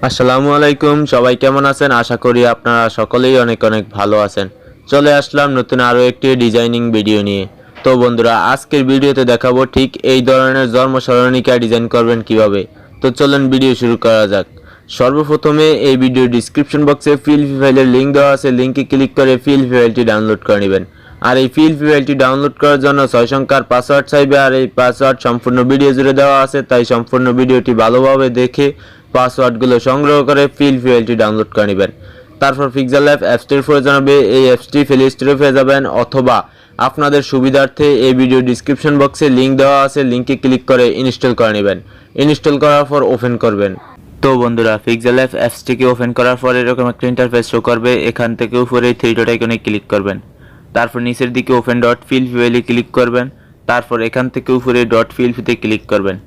আসসালামু আলাইকুম, সবাই কেমন আছেন? আশা করি আপনারা সকলেই অনেক অনেক ভালো আছেন। চলে আসলাম নতুন আরও একটি ডিজাইনিং ভিডিও নিয়ে। তো বন্ধুরা, আজকের ভিডিওতে দেখাবো ঠিক এই ধরনের জন্ম সরণিকা ডিজাইন করবেন কিভাবে। তো চলুন ভিডিও শুরু করা যাক। সর্বপ্রথমে এই ভিডিও ডিসক্রিপশন বক্সে পিএলপি ফাইলের লিঙ্ক দেওয়া আছে, লিঙ্কে ক্লিক করে পিএলপি ফাইলটি ডাউনলোড করে নেবেন। আর এই পিএলপি ফাইলটি ডাউনলোড করার জন্য 6 সংখ্যার পাসওয়ার্ড চাইবে, আর এই পাসওয়ার্ড সম্পূর্ণ ভিডিও জুড়ে দেওয়া আছে, তাই সম্পূর্ণ ভিডিওটি ভালোভাবে দেখে পাসওয়ার্ডগুলো সংগ্রহ করে পিএলপি ফাইলটি ডাউনলোড করে নেবেন। তারপর পিক্সেলল্যাব অ্যাপসটির প্রয়োজন হবে, এই অ্যাপসটি প্লে স্টোরে পেয়ে যাবেন, অথবা আপনাদের সুবিধার্থে এই ভিডিও ডিসক্রিপশন বক্সে লিঙ্ক দেওয়া আছে, লিঙ্কে ক্লিক করে ইনস্টল করে নেবেন। ইনস্টল করার পর ওপেন করবেন। তো বন্ধুরা, পিক্সেলল্যাব অ্যাপসটিকে ওপেন করার পর এরকম একটা ইন্টারফেস শো করবে। এখান থেকে উপরে থ্রি ডট আইকনে ক্লিক করবেন, তারপর নিচের দিকে ওপেন ডট পিএলপি ফাইলে ক্লিক করবেন, তারপর এখান থেকে উপরে ডট পিএলপিতে ক্লিক করবেন।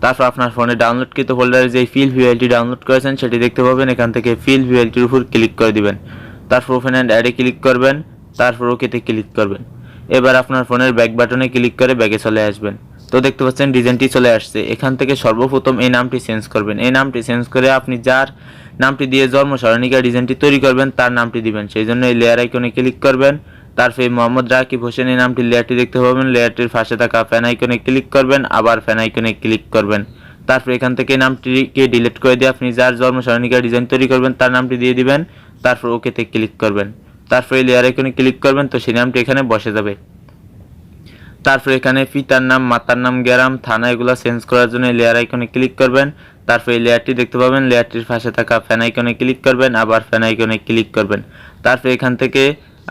তারপর আপনার ফোনে ডাউনলোডকৃত ফোল্ডারে যে পিএলপি ফাইলটি ডাউনলোড করেছেন সেটি দেখতে পাবেন। এখান থেকে পিএলপি ফাইলটির উপর ক্লিক করে দিবেন, তারপর ওপেন অ্যান্ড অ্যাডে ক্লিক করবেন, তারপর ওকেতে ক্লিক করবেন। এবার আপনার ফোনের ব্যাক বাটনে ক্লিক করে ব্যাগে চলে আসবেন। তো দেখতে পাচ্ছেন ডিজাইনটি চলে আসছে। এখান থেকে সর্বপ্রথম এই নামটি চেঞ্জ করবেন। এই নামটি চেঞ্জ করে আপনি যার নামটি দিয়ে জন্ম সরণিকা ডিজাইনটি তৈরি করবেন তার নামটি দিবেন। সেই জন্য এই লেয়ার আইকনে ক্লিক করবেন, তারপর এই মোহাম্মদ রাকিব হোসেন এই নামটির লেয়ারটি দেখতে পাবেন। লেয়ারটির পাশে থাকা ফ্যান আইকনে ক্লিক করবেন, আবার ফ্যান আইকনে ক্লিক করবেন। তারপর এখান থেকে নামটিকে ডিলিট করে দিয়ে আপনি যার জন্ম সরণিকা ডিজাইন তৈরি করবেন তার নামটি দিয়ে দিবেন, তারপর ওকেতে ক্লিক করবেন। তারপর এই লেয়ার আইকনে ক্লিক করবেন, তো সেই নামটি এখানে বসে যাবে। তারপর এখানে পিতার নাম, মাতার নাম, গ্রাম, থানা এগুলো চেঞ্জ করার জন্য লেয়ার আইকনে ক্লিক করবেন। তারপর এই লেয়ারটি দেখতে পাবেন, লেয়ারটির পাশে থাকা ফ্যান আইকনে ক্লিক করবেন, আবার ফ্যান আইকনে ক্লিক করবেন। তারপর এখান থেকে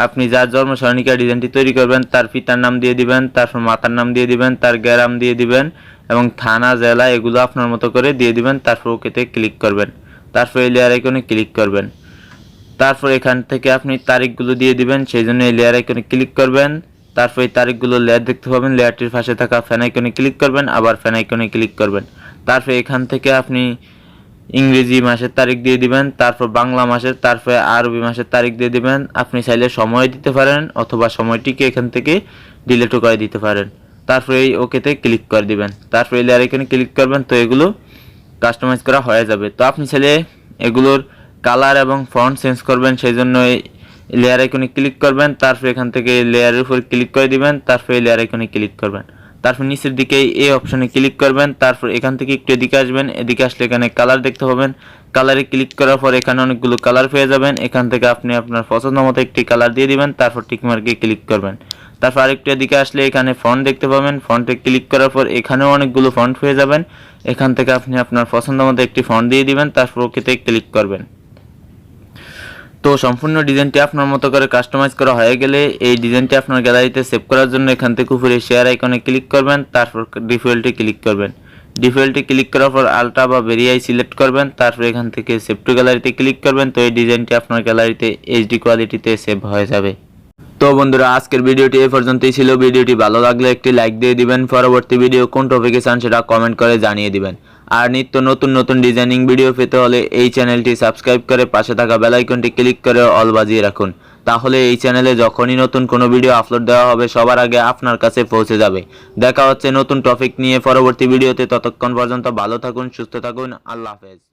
আপনি যার জন্ম সরণিকা ডিজাইনটি তৈরি করবেন তার পিতার নাম দিয়ে দিবেন, তারপর মাতার নাম দিয়ে দিবেন, তার গ্রাম দিয়ে দিবেন এবং থানা, জেলা এগুলো আপনার মতো করে দিয়ে দিবেন। তারপর ওকেতে ক্লিক করবেন, তারপর এই লেয়ার আইকনে ক্লিক করবেন। তারপর এখান থেকে আপনি তারিখগুলো দিয়ে দিবেন, সেই জন্য এই লেয়ার আইকনে ক্লিক করবেন। তারপর এই তারিখগুলো লেয়ার দেখতে পাবেন, লেয়ারটির পাশে থাকা ফ্যান আইকনে ক্লিক করবেন, আবার ফ্যান আইকনে ক্লিক করবেন। তারপর এখান থেকে আপনি ইংরেজি মাসের তারিখ দিয়ে দিবেন, তারপর বাংলা মাসের, তারপর আরবি মাসের তারিখ দিয়ে দিবেন। আপনি চাইলে সময় দিতে পারেন অথবা সময়টিকে এখান থেকে ডিলিটও করে দিতে পারেন। তারপর এই ওকেতে ক্লিক করে দিবেন, তারপর এই লেয়ার আইকনে ক্লিক করবেন। তো এগুলো কাস্টমাইজ করা হয়ে যাবে। তো আপনি চাইলে এগুলোর কালার এবং ফন্ট চেঞ্জ করবেন, সেই জন্য এই লেয়ার আইকনে ক্লিক করবেন, তারপর এখান থেকে লেয়ারের উপর ক্লিক করে দিবেন, তারপর এই লেয়ার আইকনে ক্লিক করবেন। তারপর নিচের দিকে এই অপশনে ক্লিক করবেন, তারপর এখান থেকে একটু এদিকে আসবেন। এদিকে আসলে এখানে কালার দেখতে পাবেন, কালারে ক্লিক করার পর এখানে অনেকগুলো কালার পেয়ে যাবেন। এখান থেকে আপনি আপনার পছন্দ মতো একটি কালার দিয়ে দিবেন, তারপর টিকমার্কে ক্লিক করবেন। তারপর আরেকটু এদিকে আসলে এখানে ফন্ট দেখতে পাবেন, ফন্টে ক্লিক করার পর এখানেও অনেকগুলো ফন্ট পেয়ে যাবেন। এখান থেকে আপনি আপনার পছন্দ মতো একটি ফন্ট দিয়ে দিবেন, তারপর ওকেতে ক্লিক করবেন। তো সম্পূর্ণ ডিজাইনটি আপনার মতো করে কাস্টমাইজ করা হয়ে গেলে এই ডিজাইনটি আপনার গ্যালারিতে সেভ করার জন্য এখান থেকে উপরে শেয়ার আইকনে ক্লিক করবেন, তারপর ডিফল্টে ক্লিক করবেন। ডিফল্টে ক্লিক করার পর আলট্রা বা ভেরিয়াই সিলেক্ট করবেন, তারপর এখান থেকে সেভ টু গ্যালারিতে ক্লিক করবেন। তো এই ডিজাইনটি আপনার গ্যালারিতে এইচডি কোয়ালিটিতে সেভ হয়ে যাবে। তো বন্ধুরা, আজকের ভিডিওটি এই পর্যন্তই ছিল। ভিডিওটি ভালো লাগলে একটি লাইক দিয়ে দিবেন। পরবর্তী ভিডিও কোন টপিকে চান সেটা কমেন্ট করে জানিয়ে দিবেন। আর নিত্য নতুন নতুন ডিজাইনিং ভিডিও পেতে হলে এই চ্যানেলটি সাবস্ক্রাইব করে পাশে থাকা বেল আইকনটি ক্লিক করে অল বাজিয়ে রাখুন। তাহলে এই চ্যানেলে যখনই নতুন কোনো ভিডিও আপলোড দেওয়া হবে সবার আগে আপনার কাছে পৌঁছে যাবে। দেখা হচ্ছে নতুন টপিক নিয়ে পরবর্তী ভিডিওতে। ততক্ষণ পর্যন্ত ভালো থাকুন, সুস্থ থাকুন। আল্লাহ হাফেজ।